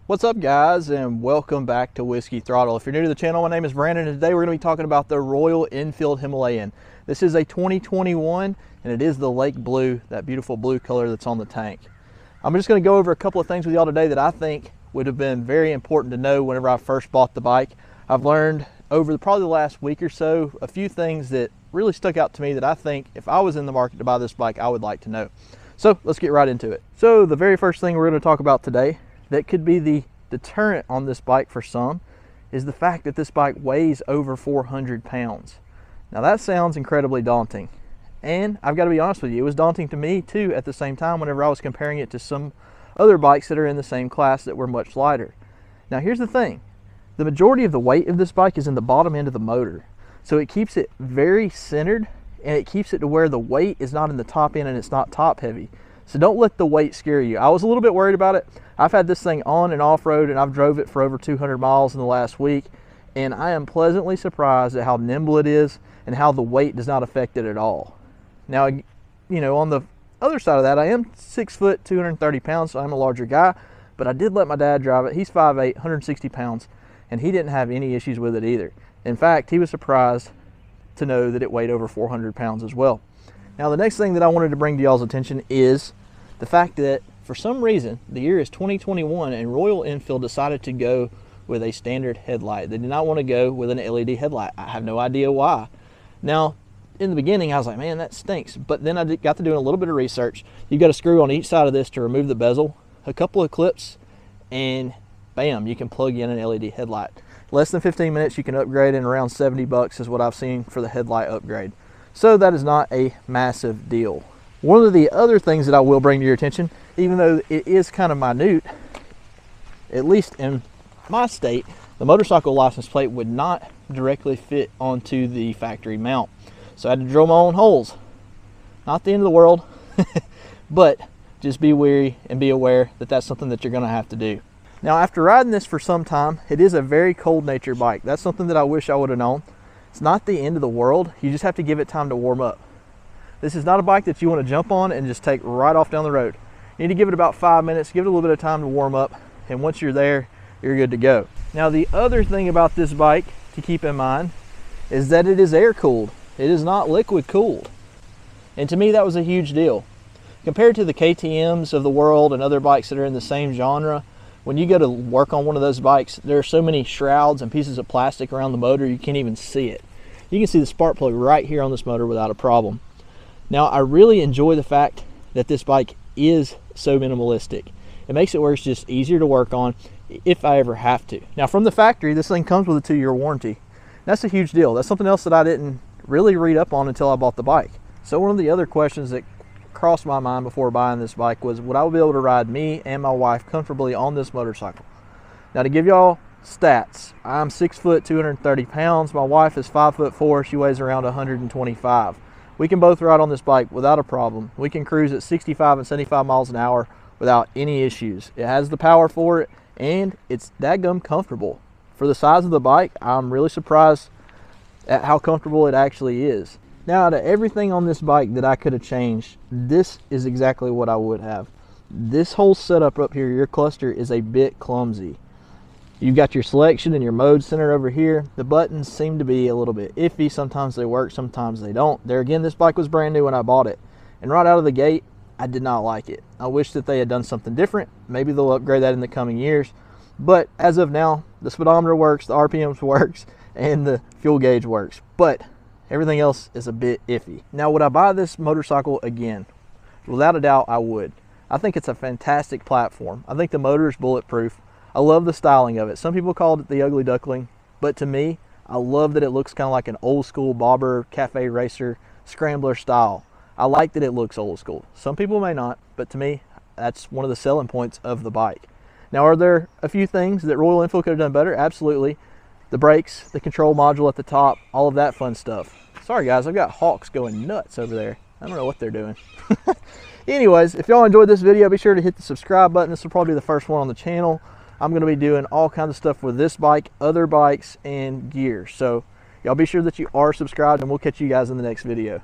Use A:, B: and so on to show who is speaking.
A: What's up guys, and welcome back to Whiskey Throttle. If you're new to the channel, my name is Brandon, and today we're going to be talking about the Royal Enfield Himalayan. This is a 2021 and it is the lake blue, that beautiful blue color that's on the tank. I'm just going to go over a couple of things with y'all today that I think would have been very important to know whenever I first bought the bike. I've learned over probably the last week or so a few things that really stuck out to me that I think if I was in the market to buy this bike, I would like to know. So let's get right into it. So the very first thing we're going to talk about today that could be the deterrent on this bike for some is the fact that this bike weighs over 400 pounds. Now that sounds incredibly daunting, and I've got to be honest with you, it was daunting to me too at the same time whenever I was comparing it to some other bikes that are in the same class that were much lighter. Now here's the thing, the majority of the weight of this bike is in the bottom end of the motor, so it keeps it very centered and it keeps it to where the weight is not in the top end and it's not top heavy. So don't let the weight scare you. I was a little bit worried about it. I've had this thing on and off road and I've drove it for over 200 miles in the last week, and I am pleasantly surprised at how nimble it is and how the weight does not affect it at all. Now, you know, on the other side of that, I am 6 foot, 230 pounds, so I'm a larger guy, but I did let my dad drive it. He's 5'8", 160 pounds, and he didn't have any issues with it either. In fact, he was surprised to know that it weighed over 400 pounds as well. Now, the next thing that I wanted to bring to y'all's attention is the fact that for some reason, the year is 2021 and Royal Enfield decided to go with a standard headlight. They did not want to go with an LED headlight. I have no idea why. Now, in the beginning, I was like, man, that stinks. But then I got to doing a little bit of research. You've got a screw on each side of this to remove the bezel, a couple of clips, and bam, you can plug in an LED headlight. Less than 15 minutes, you can upgrade, and around 70 bucks is what I've seen for the headlight upgrade. So that is not a massive deal. One of the other things that I will bring to your attention, even though it is kind of minute, at least in my state, the motorcycle license plate would not directly fit onto the factory mount. So I had to drill my own holes. Not the end of the world, but just be wary and be aware that that's something that you're going to have to do. Now, after riding this for some time, it is a very cold nature bike. That's something that I wish I would have known. It's not the end of the world. You just have to give it time to warm up. This is not a bike that you want to jump on and just take right off down the road. You need to give it about 5 minutes, give it a little bit of time to warm up, and once you're there, you're good to go. Now, the other thing about this bike to keep in mind is that it is air cooled. It is not liquid cooled. And to me, that was a huge deal. Compared to the KTMs of the world and other bikes that are in the same genre, when you go to work on one of those bikes, there are so many shrouds and pieces of plastic around the motor, you can't even see it. You can see the spark plug right here on this motor without a problem. Now, I really enjoy the fact that this bike is so minimalistic. It makes it where it's just easier to work on if I ever have to. Now, from the factory, this thing comes with a 2-year warranty. That's a huge deal. That's something else that I didn't really read up on until I bought the bike. So one of the other questions that crossed my mind before buying this bike was, would I be able to ride me and my wife comfortably on this motorcycle? Now, to give y'all stats, I'm 6 foot, 230 pounds. My wife is 5'4". She weighs around 125. We can both ride on this bike without a problem. We can cruise at 65 and 75 miles an hour without any issues. It has the power for it, and it's dadgum comfortable. For the size of the bike, I'm really surprised at how comfortable it actually is. Now, out of everything on this bike that I could have changed, this is exactly what I would have. This whole setup up here, your cluster, is a bit clumsy. You've got your selection and your mode center over here. The buttons seem to be a little bit iffy. Sometimes they work, sometimes they don't. There again, this bike was brand new when I bought it, and right out of the gate, I did not like it. I wish that they had done something different. Maybe they'll upgrade that in the coming years. But as of now, the speedometer works, the RPMs works, and the fuel gauge works. But everything else is a bit iffy. Now, would I buy this motorcycle again? Without a doubt, I would. I think it's a fantastic platform. I think the motor is bulletproof. I love the styling of it. Some people called it the ugly duckling, but to me, I love that it looks kind of like an old school bobber, cafe racer, scrambler style. I like that it looks old school. Some people may not, but to me, that's one of the selling points of the bike. Now, are there a few things that Royal Enfield could have done better? Absolutely. The brakes, the control module at the top, all of that fun stuff. Sorry guys, I've got hawks going nuts over there. I don't know what they're doing. Anyways, if y'all enjoyed this video, be sure to hit the subscribe button. This will probably be the first one on the channel. I'm going to be doing all kinds of stuff with this bike, other bikes, and gear. So y'all be sure that you are subscribed, and we'll catch you guys in the next video.